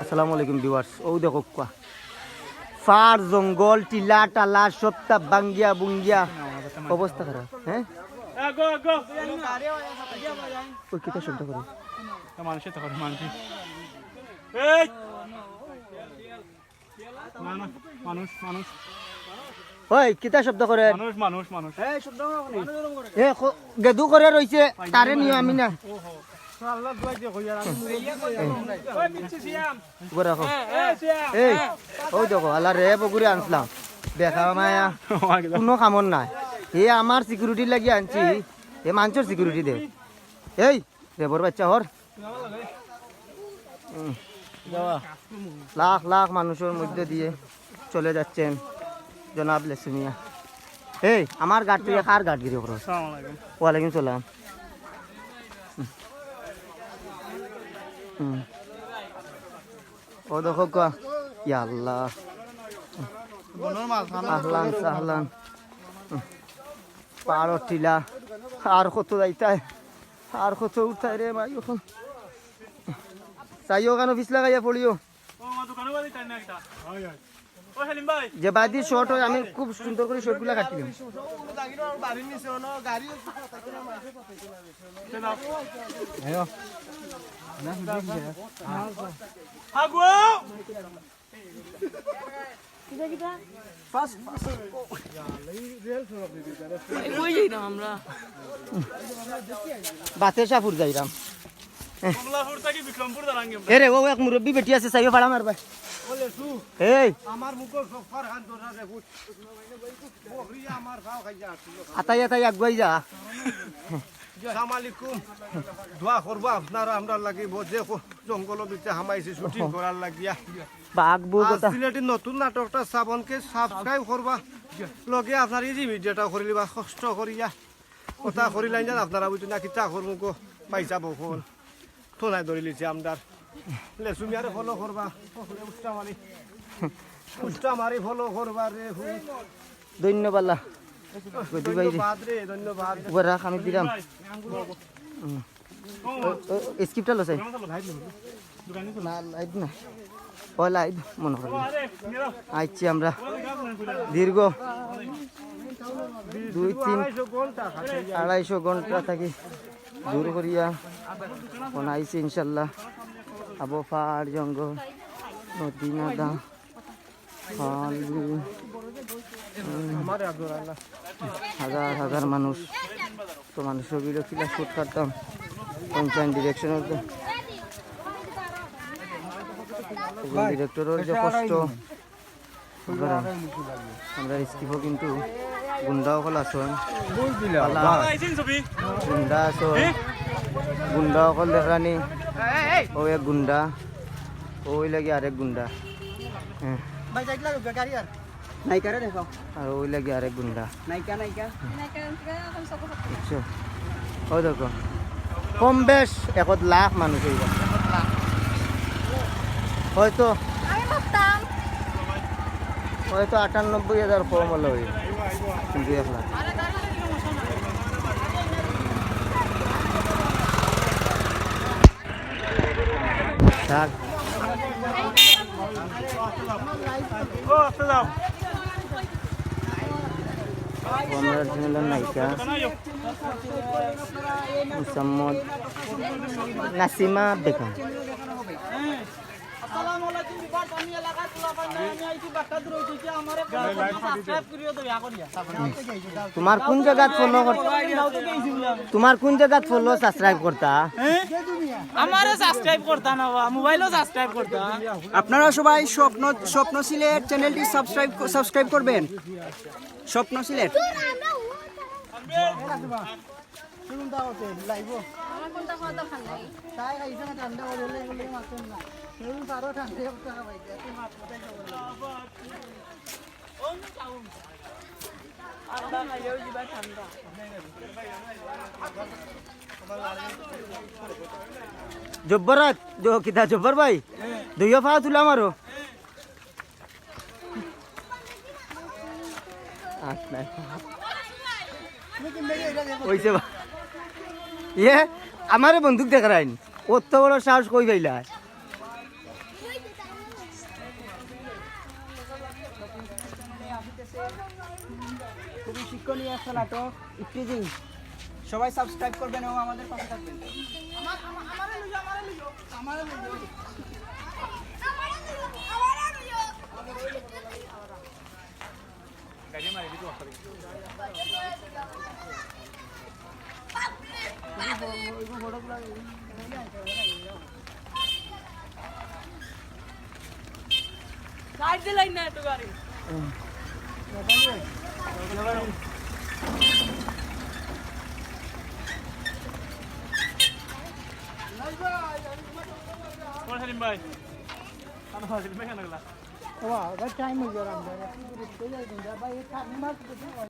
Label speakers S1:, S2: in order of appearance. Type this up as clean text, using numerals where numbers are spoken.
S1: আসসালামু আলাইকুম ভিউয়ার্স। ও দেখো কোয়া ফার জঙ্গল টিলা টালা সবটা বাঙ্গিয়া বুঙ্গিয়া অবস্থা খারাপ। হ্যাঁ ওই কিতা শব্দ করে
S2: মানুষের তো করে মানুষ মানুষ মানুষ
S1: ওই কিতা শব্দ করে
S2: মানুষ মানুষ মানুষ
S1: এ গেদু করে রইছে তারে নিও আমি না রাখো। এই ওই দেখো আল্লাহ রে বগুড়ে আনছিলাম দেখা মায়া কোনো কামন নাই। এ আমার সিকিউরিটি লাগি আনছি, এ মানুষের সিকিউরিটি দে। এই রেবর বাচ্চা হর লাখ লাখ মানুষের মধ্যে দিয়ে চলে যাচ্ছেন জনাব লেসুমিয়া। এই আমার গাড়ি তুই কার গাড়িগিরি করো? ওয়ালাইকুম সালাম। ও দেখো কা ইয়া আল্লাহ আহলান সাহলান পাড় টিলা আর কত যাইতায় আর কত উঠায় রে ভাই। এখন চাইও কেন পিছলা গাইয়া পড়িও যে বাদি শর্ট হয় আমি খুব সুন্দর করে শর্ট গুলা কাটিলাম। বাতেশাপুর যাইরাম। এরে ও এক মুরব্বী বেটি আছে চাইও ভাড়া মারবা। এই আতাই আতাই আগুয়াই যা।
S3: আসসালামাইকুম দোয়া করবো আপনারা আমরা লাগিব যে জঙ্গলের ভিতরে হামাইছে শুটিং করার লাগিয়া।
S1: বাঘবু কথা
S3: সিলেটের নতুন নাটকটা শ্রাবণকে সাবস্ক্রাইব করবা, লগে আপনার ইজি ভিডিওটা করে লিবা কষ্ট করিয়া কথা করিলেন যেন আপনারা বুঝতে না কিতা করবো গো পাইসা বকল থোনায় ধরে লিছে আমদার লেসুমিয়ারে ফলো করবা, উষ্টা মারি ফলো করবা রে।
S1: ধন্যবাদ
S3: ধন্যবাদ রে ধন্যবাদ।
S1: রাখ আমি দিলাম স্ক্রিপ্টটা লসাই না লাইভ না ও লাইভ মনে করি আইছি আমরা দীর্ঘ 2-3-250 ঘন্টা থাকি দূর করিয়া কোন আইছি ইনশাল্লাহ। আবো পাহাড় জঙ্গল নদী নাদা হাজার হাজার মানুষ তো মানুষের বিরক্তিটা শুট করতাম পঞ্চায়েত ডিরেকশনের ডিরেক্টরের যে কষ্ট আমরা স্কিপও কিন্তু গুন্ডাও কল আসন গুন্ডা আসন গুন্ডা অকল দেখানি ও এক গুন্ডা ওই লাগে আরেক গুন্ডা হ্যাঁ আর ওই লাগে আরেক গুন্ডা বুঝছো। ও দেখো কম বেশ 1 লাখ মানুষ হইব হয়তো 98,000 কম হলো কিন্তু 1 লাখ। থাক নায়িকা মুসাম্মদ নাসিমা বেগম। তোমার কোন জায়গা ফলো করতা? তোমার কোন জায়গা ফলো সাবস্ক্রাইব করতা?
S4: আমারে সাবস্ক্রাইব করতা না, মোবাইলও সাবস্ক্রাইব করতা।
S5: আপনারা সবাই স্বপ্ন সিলেট চ্যানেলটি সাবস্ক্রাইব করবেন। স্বপ্ন সিলেট
S1: জব্বরাত কিতা জব্বর ভাই দুইও পা তুলাম আরো হইছে ইয়ে আমারে বন্দুক দেখারাইন অত বড় সাহস কই পাইলা
S5: শিক্ষণীয় একটা নাটক ইফটিজিং। সবাই সাবস্ক্রাইব করবেন এবং আমাদের পাশে থাকবেন।
S2: গাড়ি মারি দিতে বসা
S4: সাইড দিলাই না তো গাড়ি
S2: কোন সেলিম ভাই আমি সেলিম ভাই কেন গেলা
S3: টাইম হয়ে যাবে